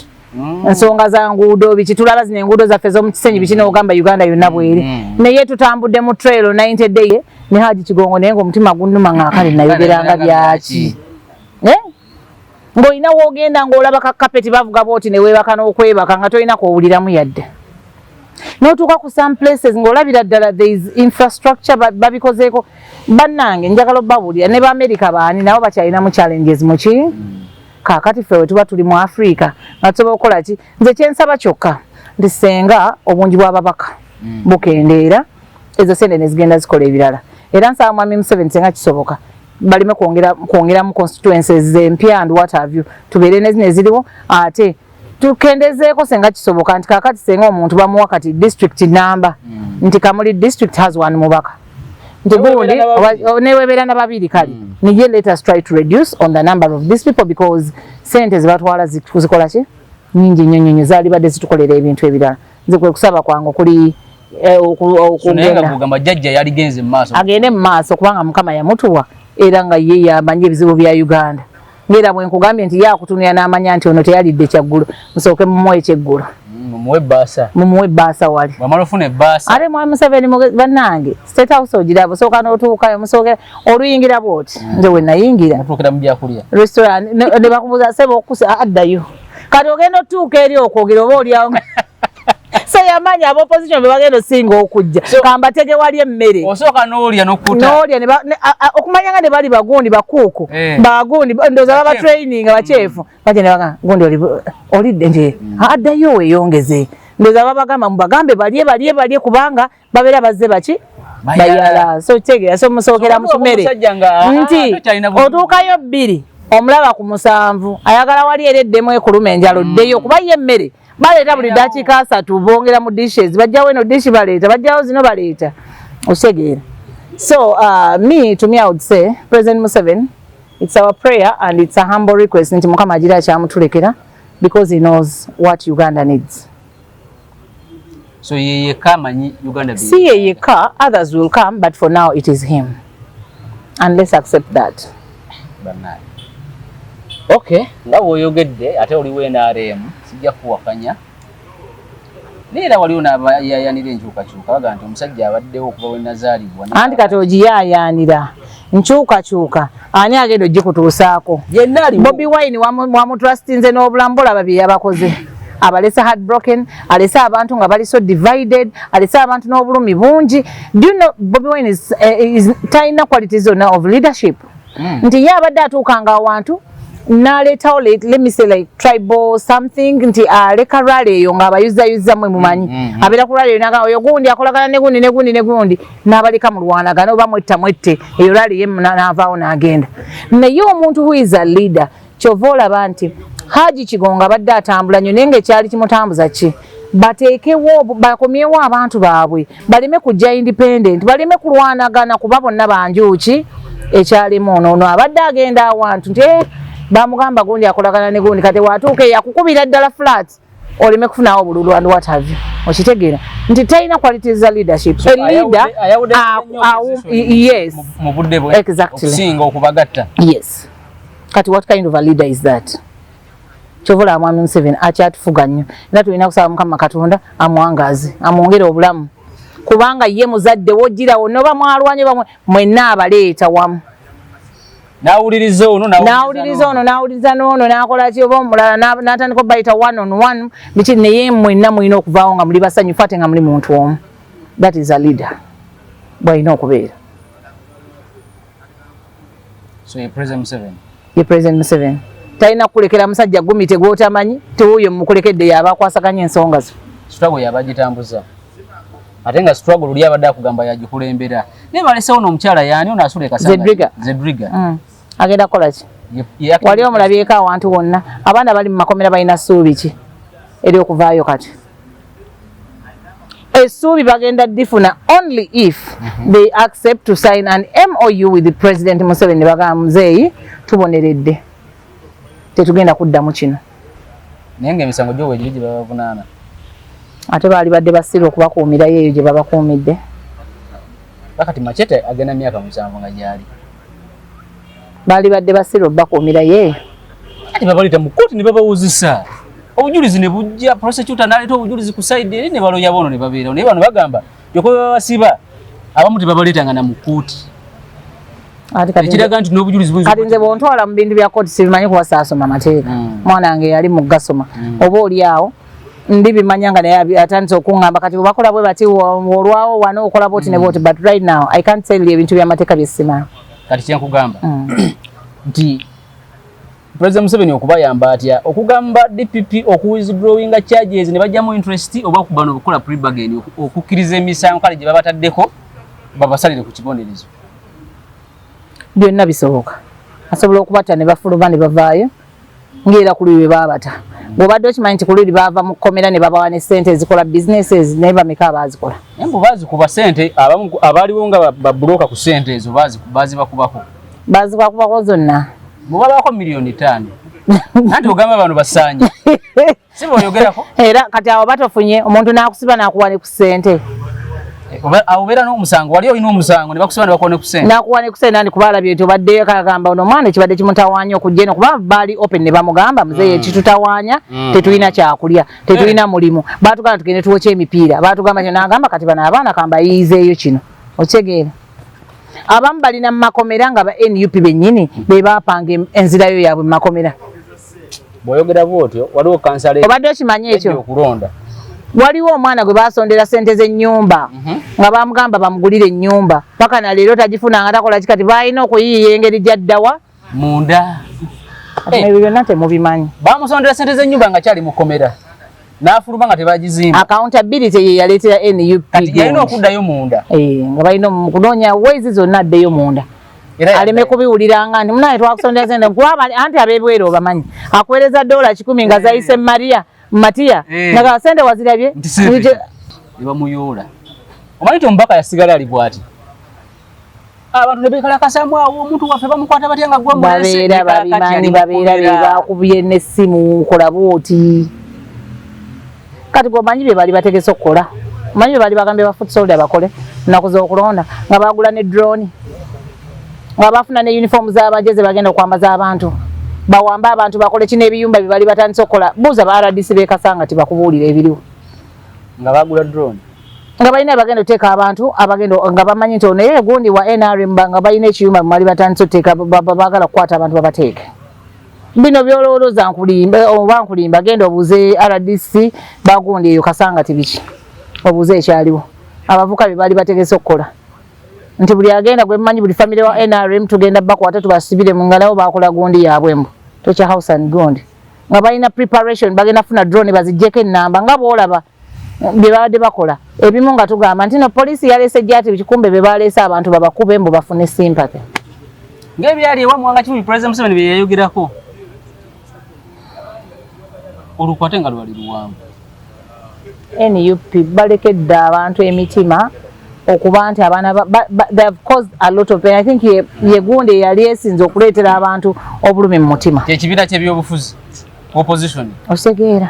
ensonga za nguudo biki tulaba zino enguudo zaffe z'omu kisenyi biki n'ogamba Uganda yonna bweri naye tutambudde mu trail 90 day ne Haji Kigongo naye ng'omutima gunnuma ng'akale nayogeranga byaki ng'olina woogenda ng'olaba kakapeti bavuga booti ne weebaka n'okwebaka nga tolina kwowuliramu yadde n'otuuka ku some places ng'olabira ddala there is infrastructure babikozeeko bannange njagala obbabulira ne b'Amerika baani nabo bakyalinamu challenges muki kaakati ffe we tuba tuli mu Africa nga tusobola okukola ki nze kyensaba kyokka nti senga obungi bw'ababaka bukendeera ezo sente ne zigenda zikola ebirala era nsaba mwami Museveni senga kisoboka balime kwongeramu constituencies empya and what have you tubeere ne zino eziriwo ate tukendezeeko senga kisoboka nti kaakati senga omuntu bamuwa kati district number nti Kamuli district has one mubaka nti gundi newebeera na babiri kale nije let us try to reduce on the number of these people because sente zibatwala zikola ki nyingi nnyo zaali badde zitukolera ebintu ebirala nze kwe kusaba kwange okuli okugenda jjajja yaligenze mu maaso agende mu maaso kubanga Mukama yamutuwa era nga ye yamanyi ebizibu bya Uganda ngera bwe nkugambye nti yakutunira n'amanya nti ono teyalidde kyaggulo musooke mumuwe ekyeggulo mumuwe basa wali bamalofune basa ale mwa Museveni bannange State House ogirabo soka n'otuukayo musooke oluyingira bwoti nze we nayingira mutuukira mu byakulya restaurant ne bakubuuza sebo okusa addayo kati ogenda otuuka eri okwogera oba oliawo seyamanya ab'opposition be bagenda osinga okujja kambatege wali emmere osooka n'olya n'okkuta okumanya nga ne bali bagundi bakuuku bagundi ndooza baba training abakyefu bagenda baga gundi olidde nti addayo weeyongeze ndooza babagamba mubagambe balye kubanga babeera bazze baki bayala so tegera so musookera mu kimere nti otuukayo 2 omulaba ku 7 ayagala wali ereddemu ekuluma enjalo ddeyo kuba ye emmere baleeta buli dakiika 3 bongera mu dishes bajjawo eno dishi baleeta bajjawo zino baleeta osegeera so to me I would say President Museveni, it's our prayer and it's a humble request nti mukama agira kyamutulekera because he knows what Uganda needs. So ye kamanyi Uganda see ye ka others will come but for now it is him and let's accept that. Banana. Okay, nga woyogedde ate oli NRM sijja kuwakanya. Neera wali yayanira enkyukakyuka baga nti omusajja abaddewo okuva we nazaalibwa. Anti kati ogiyayanira nkyukakyuka ani agenda ogikutuusaako. Bobi Wine wamutrustinze n'obulamu bulaba bye yabakoze. Abalesa heartbroken, alesa abantu nga bali so divided, alesa abantu n'obulumi bungi. Do you know Bobi Wine is talina qualities of leadership. Nti ye abadde atuukanga awantu naletawo let me say like tribal something nti aleka rally eyo nga abayuza mwe mumanyi abera ku rally naga oyo gundi akolagana ne gundi n'abaleka mu lwanagana oba mwette eyo rally ye n'avaawo n'agenda naye omuntu who is a leader kyovola banti Haji Kigonga badde atambula nnyo nenge kyali kimutambuza ki bateekewo bakomyewo abantu baabwe baleme kujja independent baleme kulwanagana kuba bonna banjuki ekyalimu ono abadde agenda awantu nti bamugamba gundi akolagana ne gundi kati watuuke yakukubira ddala flat oleme kufunawo bululu and what have you okitegeera nti talina qualities za leadership a leader yes mu budde bwe okusinga okubagatta yes kati what kind of a leader is that kyovola mwami Museveni akyatufuga nnyo era tulina kusaba Mukama Katonda amwangaze amwongere obulamu kubanga ye muzadde wojjirawo noba mwalwanye bamwe mwenna abaleeta wamu nawuliriza ono nawuliriza n'ono n'akola ki oba omulala n'atandika obayita 1-on-1 biki naye mwenna mulina okuvaawo nga muli basanyufu ate nga muli muntu omu that is a leader bw'alina okubeera. So ye President Museveni talina kulekera musajja gumi tegwotamanyi tuuyo mukulekedde yaba akwasaganya ensonga zo struggle yabagitambuza ate nga struggle luli abadde akugamba yagikulembera ne balesewo n'omukyala yaani ono asula ekasanga Zedriga agenda kukola ki wali omulabyeko awantu wonna abaana bali mu makomera balina ssuubi ki eri okuvaayo kati essuubi bagenda difuna only if they accept to sign an MOU with the President Museveni bagamba muzeeyi tuboneredde tetugenda kuddamu kino naye ng'emisango gyo weegiri gye babavunaana ate baali badde basira okubakuumirayo eyo gye babakuumidde bakati Machete agenda myaka 7 nga gyali baali badde basira okubakuumirayo ate babalita mu kkooti ne babawuzisa obujulizi ne bujja prosecutor n'aleeta obujulizi ku side eri ne baloya bono ne babeerawo naye bano bagamba yoko babasiba abamu tebabaleetanga na mu kkooti ekiraga nti n'obujulizi kati nze bwontwala mu bintu bya kkooti sibimanyi kuba saasoma amateeka mwana wange yali mu gasoma oba oli awo ndi bimanya nga naye atandise okuŋŋamba kati bakola bwe bati olwawo wano okola booti ne booti but right now I can't tell you ebintu by'amateeka bye simanyi kati kyenkugamba nti President Museveni okubayamba atya okugamba DPP okuwithdrawinga charges ne bajjamu interest oba okubano okukola pre-bargain okukkiriza emisango kale gye babatadeko babasalire ku kibonerezo byonna bisoboka asobola okubatta ne bafuluma ne bavaayo ng'era ku luli bwe baabata bw'obadde okimanyi nti ku luli baava mu kkomera ne babawa ne ssente ezikola businesses naye bameka abazikola naye mbu baazikuba ssente abaaliwo nga babuloka ku ssente ezo bazibakubako zonna mubabaako $5,000,000 anti ogamba bano basaanye si bw'oyogerako era kati awo batofunye omuntu n'akusiba n'akuwa ne ku ssente Obera n'omusango wali olina omusango ne bakusaba ne bakone kusente. Nakuwane kusente nani kubala byeto baddeyo kagamba ono mwana kibadde kimutawanya okujja eno kuba bali open ne bamugamba muzeye kitutawanya tetulina kyakulya tetulina mulimu batugamba tugende tuwoche emipiira batugamba kyo nagamba kati bana abaana kamba yizeeyo kino otegeera abamu balina makomera nga ba NUP bennyini be bapanga enzirayo yaabwe makomera boyogera bwotyo waliwo kansale obadde okimanye ekyo okulonda waliwo omwana gwe basondera sente z'ennyumba nga bamugamba bamugulire ennyumba paka na leero tagifuna nga takola kikati balina okuyiiya engeri gyaddawa munda ebyo byonna temubimanyi bamusondera sente z'ennyumba nga kyali mukomera n'afuluma nga tebagizimba accountability ye yaleetera NUP kati yalina okuddayo munda nga balina kunoonya wezi zonna addeyo munda aleme kubiwuliranga nti munaye twakusondera sente anti ab'ebweru obamanyi akuweereza $100 nga zayise Maria Matia naga sente wazirabye nebamuyoola omanyi ti omubaka yasigala ali bwati abantu ne beekalakasamu awo omuntu waffe bamukwata batya nga babeera babimanyi babeera bebakubye n'essimu nkola bwoti kati gomanyi bye bali bategese okukola omanyi bye bali bagambye ba foot soldier bakole nnaku z'okulonda nga bagula ne drone nga bafuna ne uniform z'abajeze bagenda okwambaza abantu bawamba abantu bakole kino ebiyumba bye bali batandise okukola buuza ba RDC beekasanga tibakubuulira ebiriwo nga bagula drone nga balina bagenda oteeka abantu abagenda nga bamanyi nti ono ye gundi wa NRM nga balina ekiyumba bali batandise oteeka baagala kukwata abantu babateeke bino byolowooza nkulimba oba nkulimba genda obuuze RDC bagundi eyo kasanga tibiki obuuze ekyaliwo abavuka bye bali bategese okukola nti buli agenda gwe mmanyi buli famire wa NRM tugenda bakwata tubasibire mu ngalawo bakola gundi yaabwe mbu tocha house and gundi nga balina preparation bagenda funa drone bazijjeko ennamba nga boolaba bye babadde bakola ebimu nga tugamba nti no poliisi yaleese jjati bikikumbe bye baleese abantu babakube mbu bafune sympathy ng'ebyali ewamuwanga kimu President Museveni bye yayogerako olukwate nga lwali luwanvu NUP balekedde abantu emitima okuba nti abaana they have caused a lot of pain. I think ye gundi yali esinze okuleetera abantu obulumi mu mutima ekibiina ky'ebyobufuzi opposition osegeera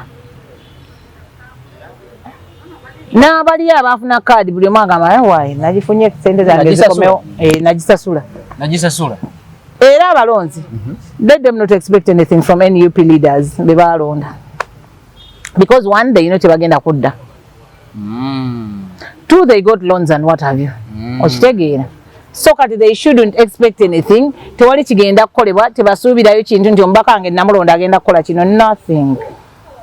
n'abali abafuna kaadi buli omu agamba waayi nagifunye sente zange zikomewo nagisasula era abalonzi let them not expect anything from NUP leaders be balonda because one day tebagenda kudda two they got loans and what have you okitegeera so kati they shouldn't expect anything tewali kigenda kukolebwa tebasuubirayo kintu nti omubaka wange namulonda agenda kukola kino nothing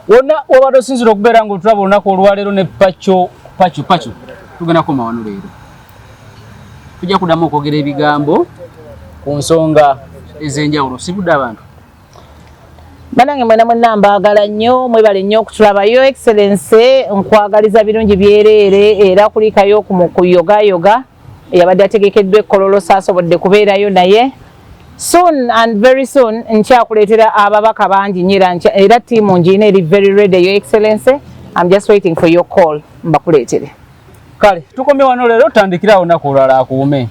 wonna wabadde osinzira okubeera nga otulaba olunaku olwaleero ne Pacho tugenda koma wano leero tujja kuddamu okwogera ebigambo ku nsonga ez'enjawulo sibudde abantu banange mwena mwenna mbaagala nnyo mwebale nnyo okutulaba Your Excellency nkwagaliza birungi byereere era kulikayo kuyogayoga eyabadde ategekeddwa ekkololo saasobodde kubeerayo naye soon and very soon nkyakuleetera ababaka bangi nyera era tiimu ngiina eri very ready Your Excellency I'm just waiting for your call mbakuleetere kale tukomye wano leero tutandikira olunaku olulala akuume